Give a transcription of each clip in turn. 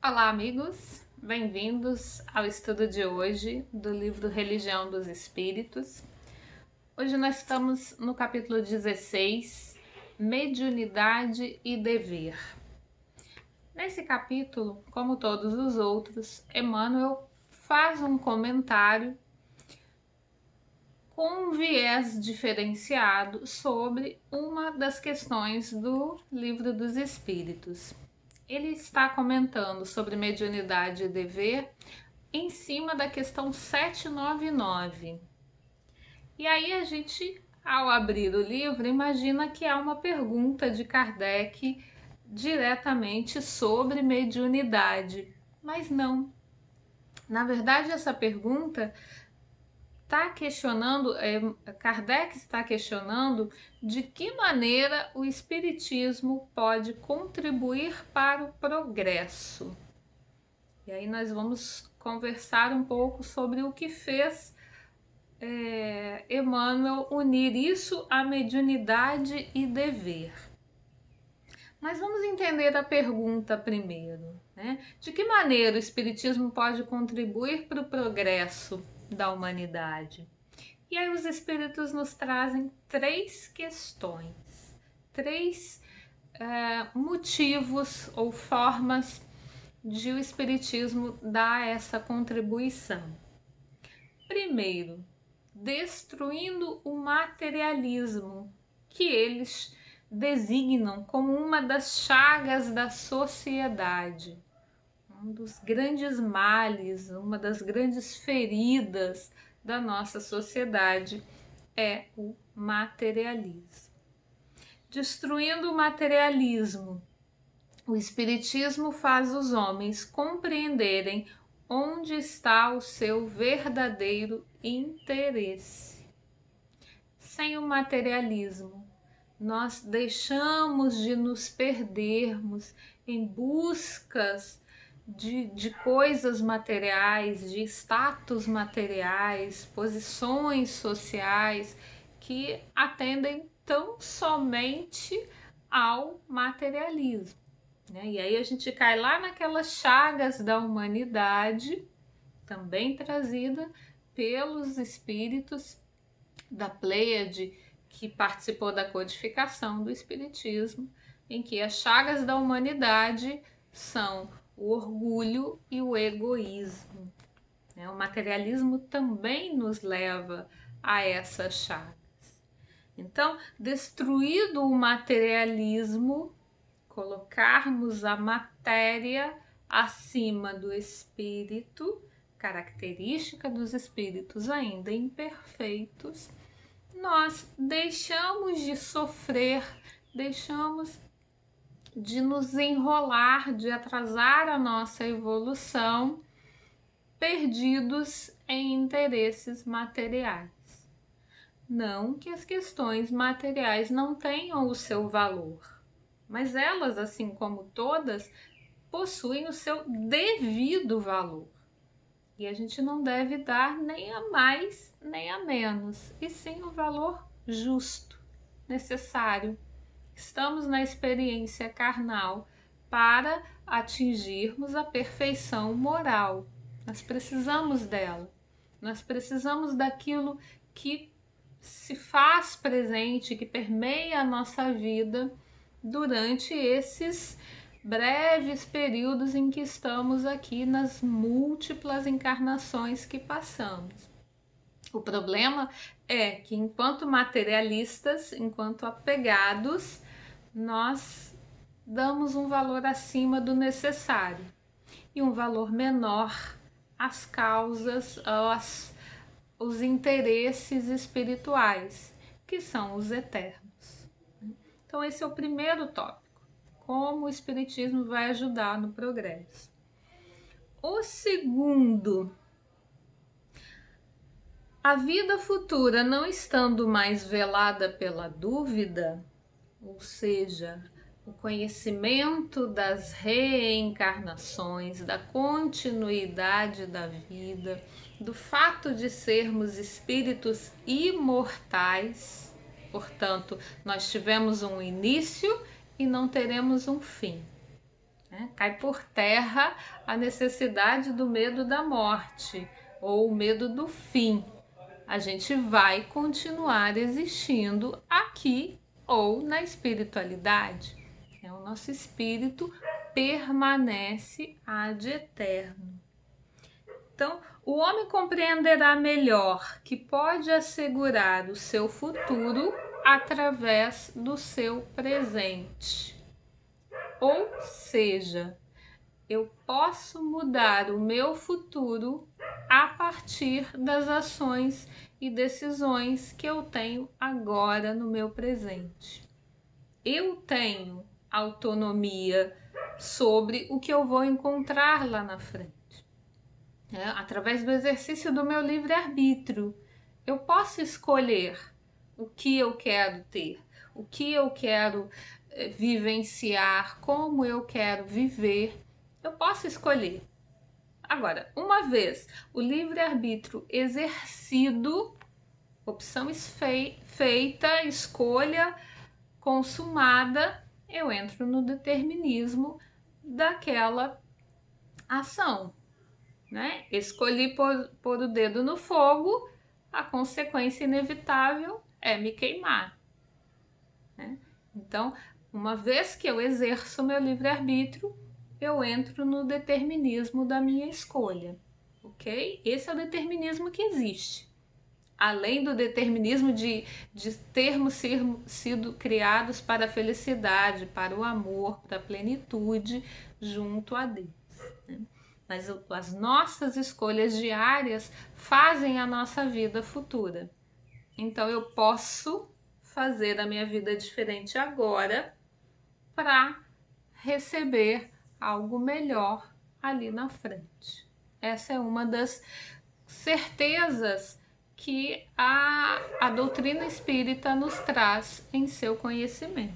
Olá, amigos! Bem-vindos ao estudo de hoje do livro Religião dos Espíritos. Hoje nós estamos no capítulo 16, Mediunidade e Dever. Nesse capítulo, como todos os outros, Emmanuel faz um comentário com um viés diferenciado sobre uma das questões do Livro dos Espíritos. Ele está comentando sobre mediunidade e dever em cima da questão 799. E aí a gente, ao abrir o livro, imagina que há uma pergunta de Kardec diretamente sobre mediunidade, mas não. Na verdade, essa pergunta está questionando, Kardec está questionando de que maneira o Espiritismo pode contribuir para o progresso. E aí nós vamos conversar um pouco sobre o que fez Emmanuel unir isso à mediunidade e dever. Mas vamos entender a pergunta primeiro, né? De que maneira o Espiritismo pode contribuir para o progresso da humanidade? E aí os espíritos nos trazem três questões, três motivos ou formas de o espiritismo dar essa contribuição. Primeiro, destruindo o materialismo, que eles designam como uma das chagas da sociedade, um dos grandes males, uma das grandes feridas da nossa sociedade é o materialismo. Destruindo o materialismo, o Espiritismo faz os homens compreenderem onde está o seu verdadeiro interesse. Sem o materialismo, nós deixamos de nos perdermos em buscas de coisas materiais, de status materiais, posições sociais que atendem tão somente ao materialismo, né? E aí a gente cai lá naquelas chagas da humanidade, também trazida pelos espíritos da Pleiade, que participou da codificação do Espiritismo, em que as chagas da humanidade são o orgulho e o egoísmo. O materialismo também nos leva a essas chagas. Então, destruído o materialismo, colocarmos a matéria acima do espírito, característica dos espíritos ainda imperfeitos, nós deixamos de sofrer, deixamos de nos enrolar, de atrasar a nossa evolução, perdidos em interesses materiais. Não que as questões materiais não tenham o seu valor, mas elas, assim como todas, possuem o seu devido valor. E a gente não deve dar nem a mais nem a menos, e sim o valor justo, necessário. Estamos na experiência carnal para atingirmos a perfeição moral. Nós precisamos dela. Nós precisamos daquilo que se faz presente, que permeia a nossa vida durante esses breves períodos em que estamos aqui nas múltiplas encarnações que passamos. O problema é que, enquanto materialistas, enquanto apegados, nós damos um valor acima do necessário e um valor menor às causas, aos interesses espirituais, que são os eternos. Então, esse é o primeiro tópico. Como o Espiritismo vai ajudar no progresso. O segundo, a vida futura não estando mais velada pela dúvida, ou seja, o conhecimento das reencarnações, da continuidade da vida, do fato de sermos espíritos imortais, portanto, nós tivemos um início e não teremos um fim. né? Cai por terra a necessidade do medo da morte ou o medo do fim. A gente vai continuar existindo aqui ou na espiritualidade. O nosso espírito permanece ad eterno. Então, o homem compreenderá melhor que pode assegurar o seu futuro através do seu presente. Ou seja, eu posso mudar o meu futuro a partir das ações e decisões que eu tenho agora no meu presente. Eu tenho autonomia sobre o que eu vou encontrar lá na frente. Através do exercício do meu livre-arbítrio, eu posso escolher o que eu quero ter, o que eu quero vivenciar, como eu quero viver. Eu posso escolher. Agora, uma vez o livre-arbítrio exercido, opção feita, escolha consumada, eu entro no determinismo daquela ação, né? Escolhi pôr o dedo no fogo, a consequência inevitável é me queimar, né? Então, uma vez que eu exerço meu livre-arbítrio, eu entro no determinismo da minha escolha, ok? Esse é o determinismo que existe. Além do determinismo de termos sido criados para a felicidade, para o amor, para a plenitude junto a Deus, né? Mas as nossas escolhas diárias fazem a nossa vida futura. Então eu posso fazer a minha vida diferente agora para receber algo melhor ali na frente. Essa é uma das certezas que a doutrina espírita nos traz em seu conhecimento.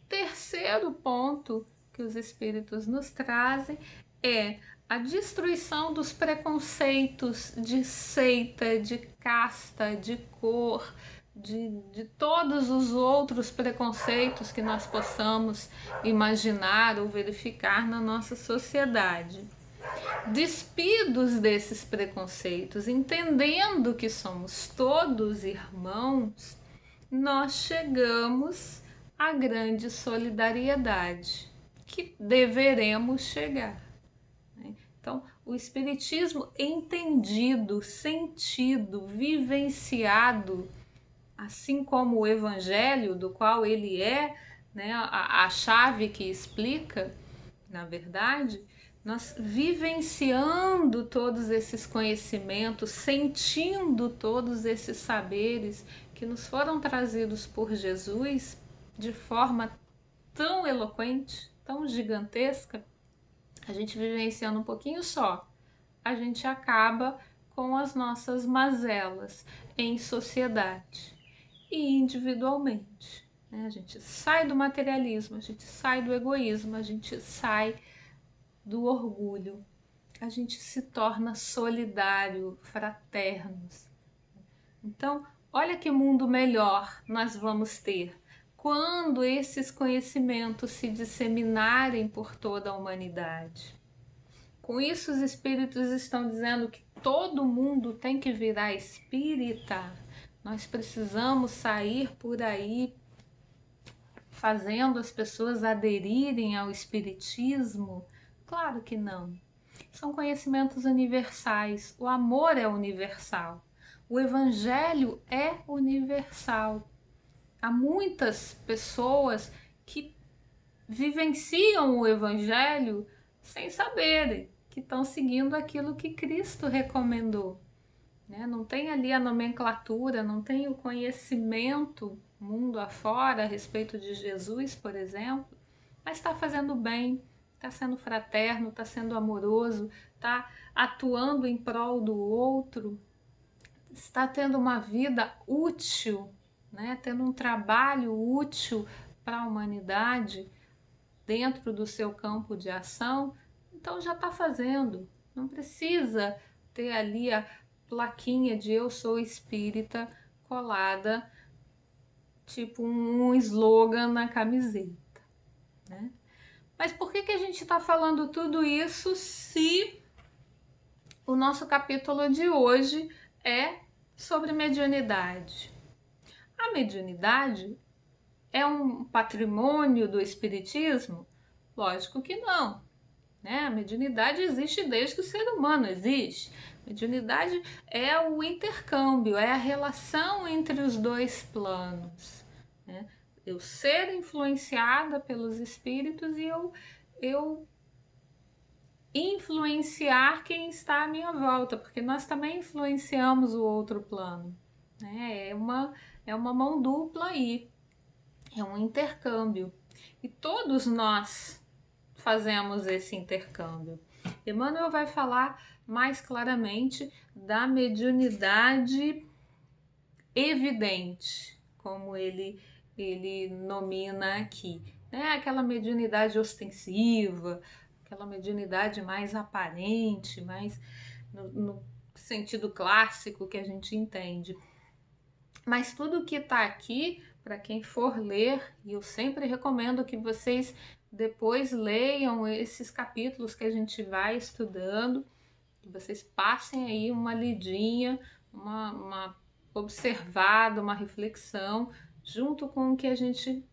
O terceiro ponto que os espíritos nos trazem é a destruição dos preconceitos de seita, de casta, de cor, de todos os outros preconceitos que nós possamos imaginar ou verificar na nossa sociedade. Despidos desses preconceitos, entendendo que somos todos irmãos, nós chegamos à grande solidariedade que deveremos chegar. Então, o Espiritismo entendido, sentido, vivenciado, assim como o Evangelho, do qual ele é, né, a chave que explica, na verdade, nós vivenciando todos esses conhecimentos, sentindo todos esses saberes que nos foram trazidos por Jesus de forma tão eloquente, tão gigantesca, a gente vivenciando um pouquinho só, a gente acaba com as nossas mazelas em sociedade e individualmente, né? A gente sai do materialismo, a gente sai do egoísmo, a gente sai do orgulho, a gente se torna solidário, fraternos. Então, olha que mundo melhor nós vamos ter quando esses conhecimentos se disseminarem por toda a humanidade. Com isso, os espíritos estão dizendo que todo mundo tem que virar espírita. Nós precisamos sair por aí fazendo as pessoas aderirem ao espiritismo. Claro que não. São conhecimentos universais. O amor é universal. O evangelho é universal. Há muitas pessoas que vivenciam o evangelho sem saberem que estão seguindo aquilo que Cristo recomendou, né? Não tem ali a nomenclatura, não tem o conhecimento mundo afora a respeito de Jesus, por exemplo, mas está fazendo bem, está sendo fraterno, está sendo amoroso, está atuando em prol do outro, está tendo uma vida útil, né? Tendo um trabalho útil para a humanidade dentro do seu campo de ação, então já está fazendo. Não precisa ter ali a plaquinha de eu sou espírita colada, tipo um slogan na camiseta, né? Mas por que a gente está falando tudo isso se o nosso capítulo de hoje é sobre mediunidade? A mediunidade é um patrimônio do espiritismo? Lógico que não, né? A mediunidade existe desde que o ser humano existe. Mediunidade é o intercâmbio, é a relação entre os dois planos, né? Eu ser influenciada pelos espíritos e eu influenciar quem está à minha volta, porque nós também influenciamos o outro plano, né? É uma mão dupla aí, é um intercâmbio. E todos nós fazemos esse intercâmbio. Emmanuel vai falar mais claramente da mediunidade evidente, como ele nomina aqui, né? Aquela mediunidade ostensiva, aquela mediunidade mais aparente, mais no sentido clássico que a gente entende. Mas tudo que está aqui, para quem for ler, e eu sempre recomendo que vocês depois leiam esses capítulos que a gente vai estudando, que vocês passem aí uma lidinha, uma observada, uma reflexão, junto com o que a gente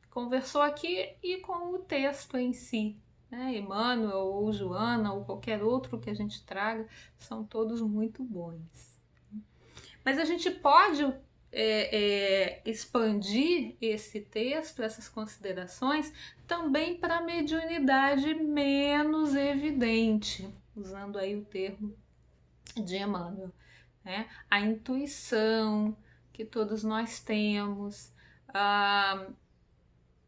conversou aqui e com o texto em si, né? Emmanuel ou Joana ou qualquer outro que a gente traga, são todos muito bons. Mas a gente pode expandir esse texto, essas considerações, também para a mediunidade menos evidente, usando aí o termo de Emmanuel, né? A intuição que todos nós temos.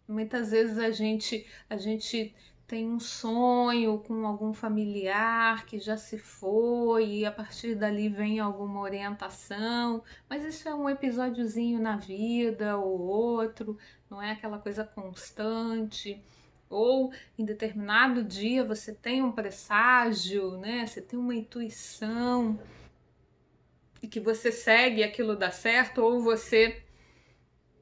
Muitas vezes a gente tem um sonho com algum familiar que já se foi e a partir dali vem alguma orientação, mas isso é um episódiozinho na vida ou outro, não é aquela coisa constante. Ou em determinado dia você tem um presságio, né? Você tem uma intuição e que você segue e aquilo dá certo, ou você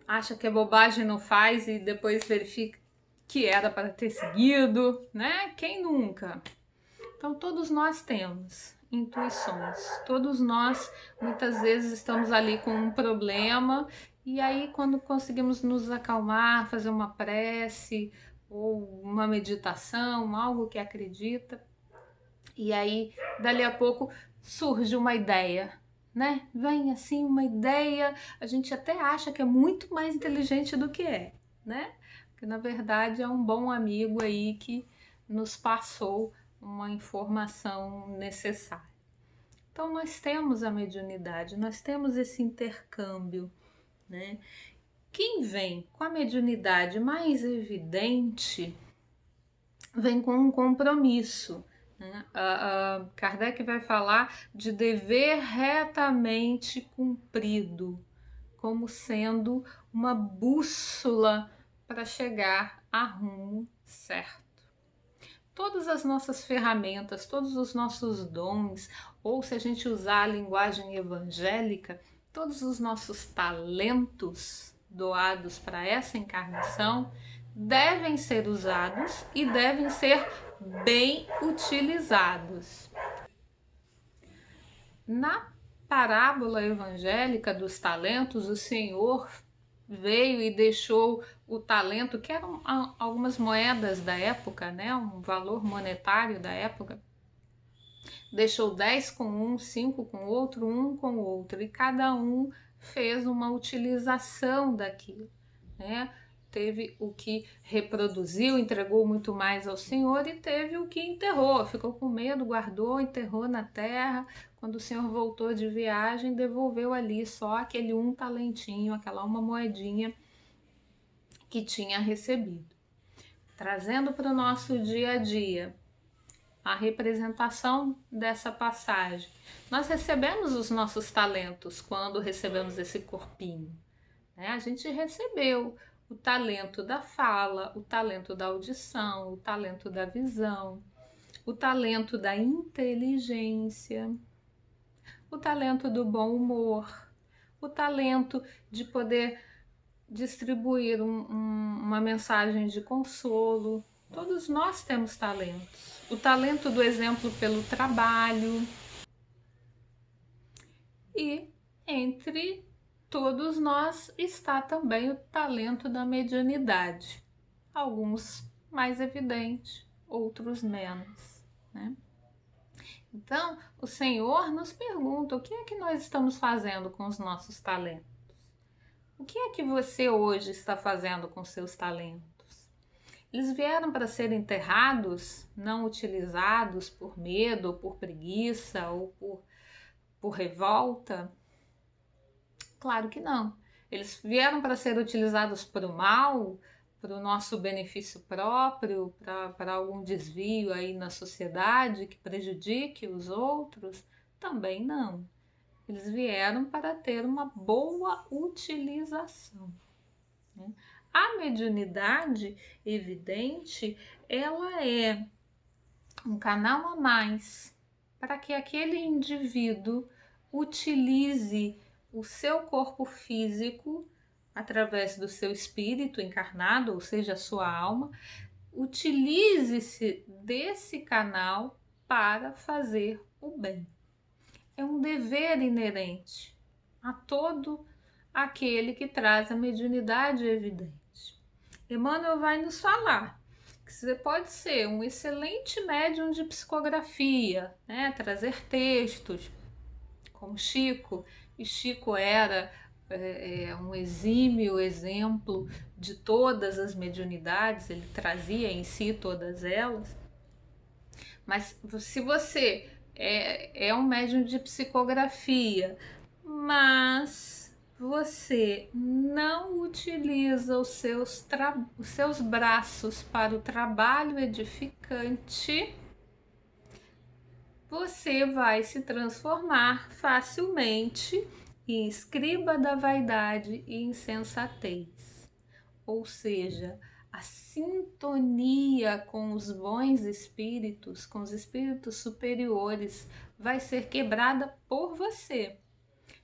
acha que é bobagem, não faz e depois verifica que era para ter seguido, né? Quem nunca? Então todos nós temos intuições, todos nós muitas vezes estamos ali com um problema e aí quando conseguimos nos acalmar, fazer uma prece ou uma meditação, algo que acredita, e aí dali a pouco surge uma ideia, né? Vem assim uma ideia, a gente até acha que é muito mais inteligente do que é, né? Porque na verdade é um bom amigo aí que nos passou uma informação necessária. Então nós temos a mediunidade, nós temos esse intercâmbio, né? Quem vem com a mediunidade mais evidente vem com um compromisso, né? Kardec vai falar de dever retamente cumprido, como sendo uma bússola para chegar a rumo certo. Todas as nossas ferramentas, todos os nossos dons, ou se a gente usar a linguagem evangélica, todos os nossos talentos doados para essa encarnação devem ser usados e devem ser bem utilizados. Na parábola evangélica dos talentos, o Senhor veio e deixou o talento, que eram algumas moedas da época, né, um valor monetário da época, deixou 10 com um, 5 com outro, 1 com outro, e cada um fez uma utilização daquilo, né? Teve o que reproduziu, entregou muito mais ao Senhor, e teve o que enterrou, ficou com medo, guardou, enterrou na terra. Quando o Senhor voltou de viagem, devolveu ali só aquele um talentinho, aquela uma moedinha que tinha recebido. Trazendo para o nosso dia a dia a representação dessa passagem. Nós recebemos os nossos talentos quando recebemos esse corpinho, né? A gente recebeu o talento da fala, o talento da audição, o talento da visão, o talento da inteligência, o talento do bom humor, o talento de poder distribuir uma mensagem de consolo, Todos nós temos talentos. O talento do exemplo pelo trabalho. E entre todos nós está também o talento da mediunidade. Alguns mais evidentes, outros menos, né? Então, o Senhor nos pergunta: o que é que nós estamos fazendo com os nossos talentos? O que é que você hoje está fazendo com seus talentos? Eles vieram para serem enterrados, não utilizados por medo, ou por preguiça, ou por revolta? Claro que não. Eles vieram para ser utilizados para o mal, para o nosso benefício próprio, para algum desvio aí na sociedade que prejudique os outros? Também não. Eles vieram para ter uma boa utilização, né? A mediunidade evidente, ela é um canal a mais para que aquele indivíduo utilize o seu corpo físico através do seu espírito encarnado, ou seja, a sua alma, utilize-se desse canal para fazer o bem. É um dever inerente a todo aquele que traz a mediunidade evidente. Emmanuel vai nos falar que você pode ser um excelente médium de psicografia, né? Trazer textos, como Chico, e Chico era um exímio exemplo de todas as mediunidades, ele trazia em si todas elas. Mas se você é um médium de psicografia, mas você não utiliza os seus braços para o trabalho edificante, você vai se transformar facilmente em escriba da vaidade e insensatez. Ou seja, a sintonia com os bons espíritos, com os espíritos superiores, vai ser quebrada por você.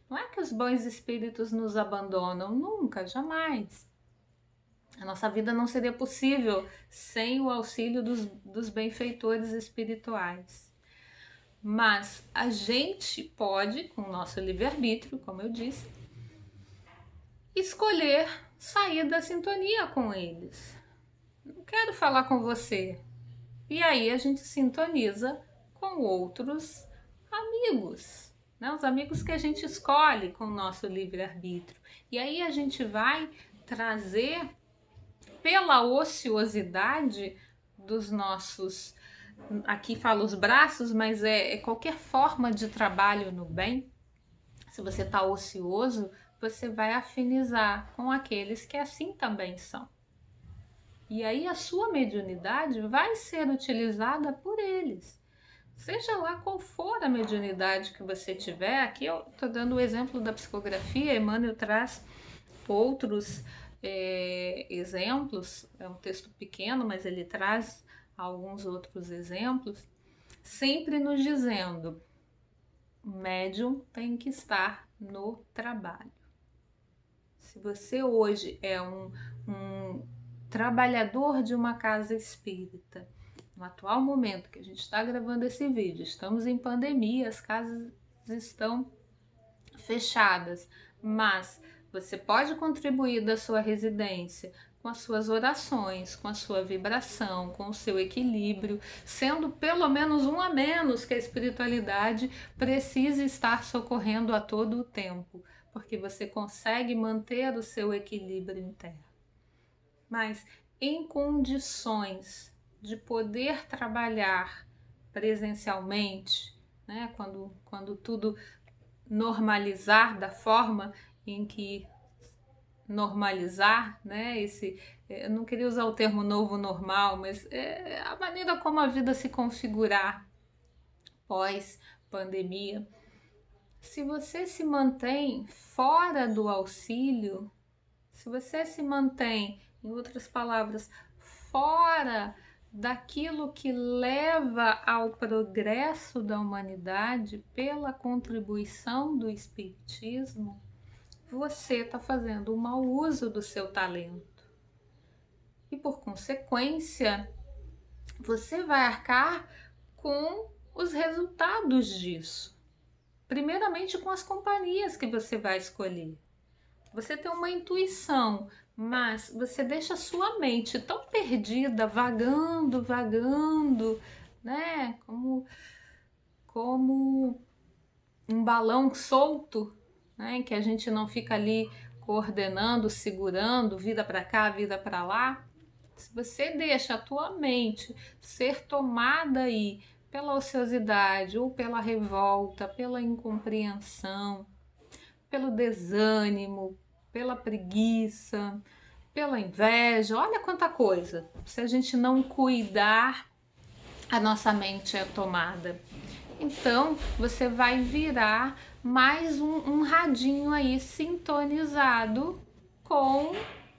Não é que os bons espíritos nos abandonam, nunca, jamais. A nossa vida não seria possível sem o auxílio dos benfeitores espirituais. Mas a gente pode, com o nosso livre-arbítrio, como eu disse, escolher sair da sintonia com eles. Não quero falar com você. E aí a gente sintoniza com outros amigos, né? Os amigos que a gente escolhe com o nosso livre-arbítrio. E aí a gente vai trazer, pela ociosidade dos nossos, aqui falo os braços, mas é qualquer forma de trabalho no bem. Se você está ocioso, você vai afinizar com aqueles que assim também são. E aí a sua mediunidade vai ser utilizada por eles. Seja lá qual for a mediunidade que você tiver, aqui eu estou dando o exemplo da psicografia, Emmanuel traz outros exemplos, é um texto pequeno, mas ele traz alguns outros exemplos, sempre nos dizendo: o médium tem que estar no trabalho. Se você hoje é um trabalhador de uma casa espírita, no atual momento que a gente está gravando esse vídeo, estamos em pandemia, as casas estão fechadas, mas você pode contribuir da sua residência com as suas orações, com a sua vibração, com o seu equilíbrio, sendo pelo menos um a menos que a espiritualidade precise estar socorrendo a todo o tempo, porque você consegue manter o seu equilíbrio interno. Mas em condições de poder trabalhar presencialmente, né, quando tudo normalizar da forma em que normalizar, né, eu não queria usar o termo novo normal, mas é a maneira como a vida se configurar pós pandemia. Se você se mantém fora do auxílio, se você se mantém, em outras palavras, fora daquilo que leva ao progresso da humanidade pela contribuição do espiritismo, você está fazendo um mau uso do seu talento. E por consequência, você vai arcar com os resultados disso. Primeiramente com as companhias que você vai escolher. Você tem uma intuição, mas você deixa a sua mente tão perdida, vagando, né? Como um balão solto, né? Que a gente não fica ali coordenando, segurando, vida para cá, vida para lá. Se você deixa a tua mente ser tomada aí pela ociosidade ou pela revolta, pela incompreensão, pelo desânimo, pela preguiça, pela inveja, olha quanta coisa. Se a gente não cuidar, a nossa mente é tomada. Então você vai virar mais um radinho aí sintonizado com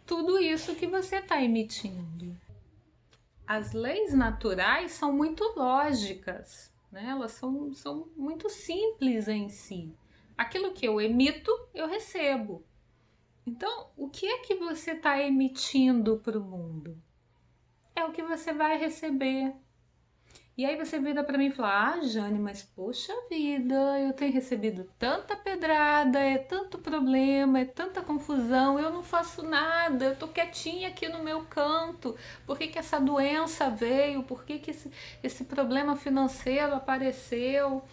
tudo isso que você está emitindo. As leis naturais são muito lógicas, né? Elas são muito simples em si. Aquilo que eu emito, eu recebo. Então, o que é que você está emitindo para o mundo? É o que você vai receber. E aí você vira para mim e fala: ah, Jane, mas poxa vida, eu tenho recebido tanta pedrada, é tanto problema, é tanta confusão, eu não faço nada, eu tô quietinha aqui no meu canto. Por que que essa doença veio? Por que que esse problema financeiro apareceu?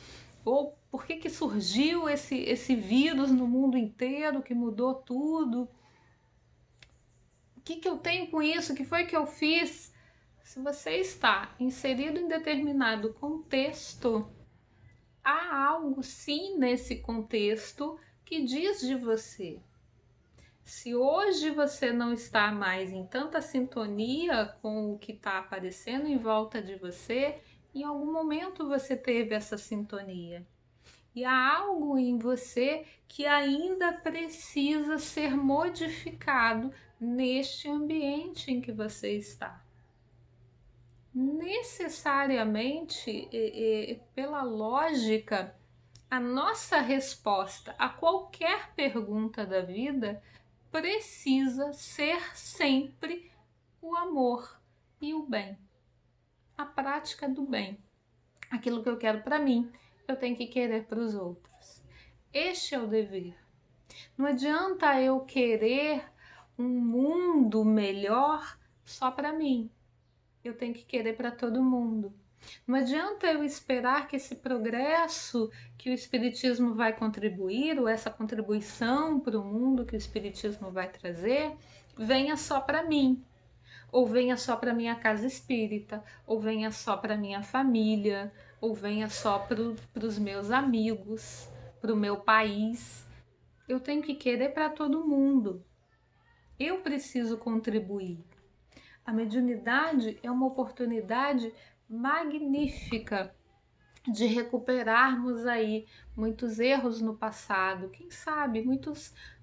Ou por que que surgiu esse vírus no mundo inteiro que mudou tudo? O que que eu tenho com isso? O que foi que eu fiz? Se você está inserido em determinado contexto, há algo sim nesse contexto que diz de você. Se hoje você não está mais em tanta sintonia com o que está aparecendo em volta de você, em algum momento você teve essa sintonia. E há algo em você que ainda precisa ser modificado neste ambiente em que você está. Necessariamente, pela lógica, a nossa resposta a qualquer pergunta da vida precisa ser sempre o amor e o bem, a prática do bem. Aquilo que eu quero para mim, eu tenho que querer para os outros. Este é o dever. Não adianta eu querer um mundo melhor só para mim. Eu tenho que querer para todo mundo. Não adianta eu esperar que esse progresso que o Espiritismo vai contribuir, ou essa contribuição para o mundo que o Espiritismo vai trazer, venha só para mim, ou venha só para minha casa espírita, ou venha só para minha família, ou venha só para os meus amigos, para o meu país. Eu tenho que querer para todo mundo. Eu preciso contribuir. A mediunidade é uma oportunidade magnífica de recuperarmos aí muitos erros no passado, quem sabe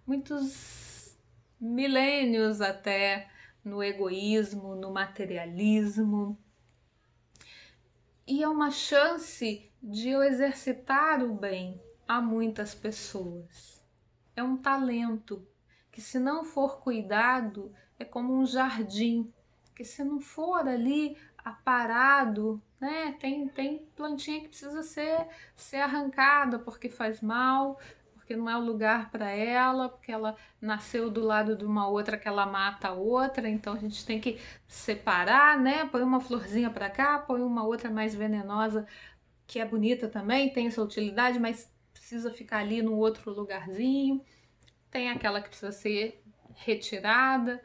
muitos milênios até no egoísmo, no materialismo. E é uma chance de eu exercitar o bem a muitas pessoas. É um talento que, se não for cuidado, é como um jardim, que se não for ali aparado, né, tem plantinha que precisa ser arrancada porque faz mal, porque não é o lugar para ela, porque ela nasceu do lado de uma outra que ela mata a outra, então a gente tem que separar, né, põe uma florzinha para cá, põe uma outra mais venenosa, que é bonita também, tem essa utilidade, mas precisa ficar ali num outro lugarzinho. Tem aquela que precisa ser retirada,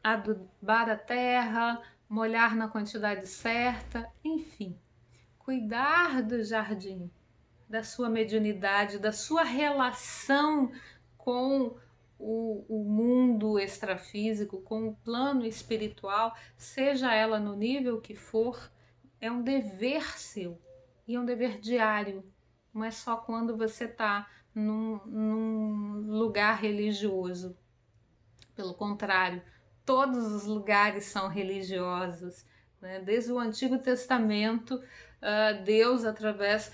adubar a terra, molhar na quantidade certa, enfim. Cuidar do jardim, da sua mediunidade, da sua relação com o mundo extrafísico, com o plano espiritual, seja ela no nível que for, é um dever seu e é um dever diário. Não é só quando você está num lugar religioso. Pelo contrário, todos os lugares são religiosos, né? Desde o Antigo Testamento, Deus, através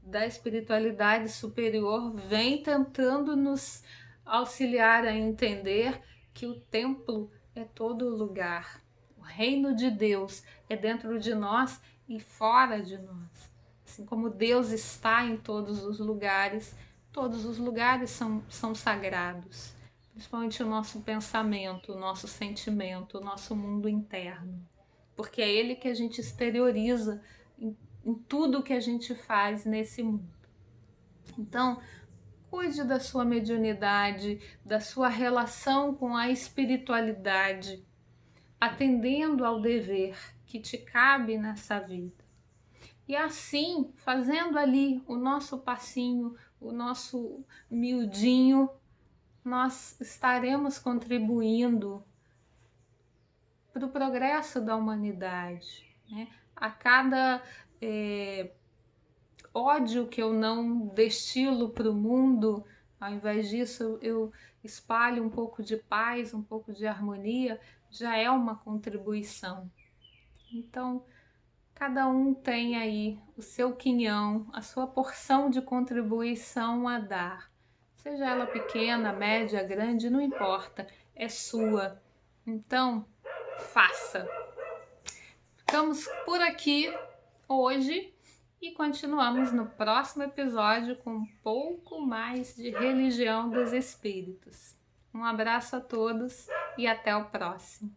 da espiritualidade superior, vem tentando nos auxiliar a entender que o templo é todo lugar. reino de Deus é dentro de nós e fora de nós. Assim como Deus está em todos os lugares são sagrados. Principalmente o nosso pensamento, o nosso sentimento, o nosso mundo interno. Porque é ele que a gente exterioriza em tudo que a gente faz nesse mundo. Então, cuide da sua mediunidade, da sua relação com a espiritualidade, atendendo ao dever que te cabe nessa vida. E assim, fazendo ali o nosso passinho, o nosso miudinho, nós estaremos contribuindo para o progresso da humanidade, né? A cada ódio que eu não destilo para o mundo, ao invés disso eu espalho um pouco de paz, um pouco de harmonia, já é uma contribuição. Então, cada um tem aí o seu quinhão, a sua porção de contribuição a dar. Seja ela pequena, média, grande, não importa, é sua. Então, faça. Ficamos por aqui hoje e continuamos no próximo episódio com um pouco mais de religião dos espíritos. Um abraço a todos e até o próximo.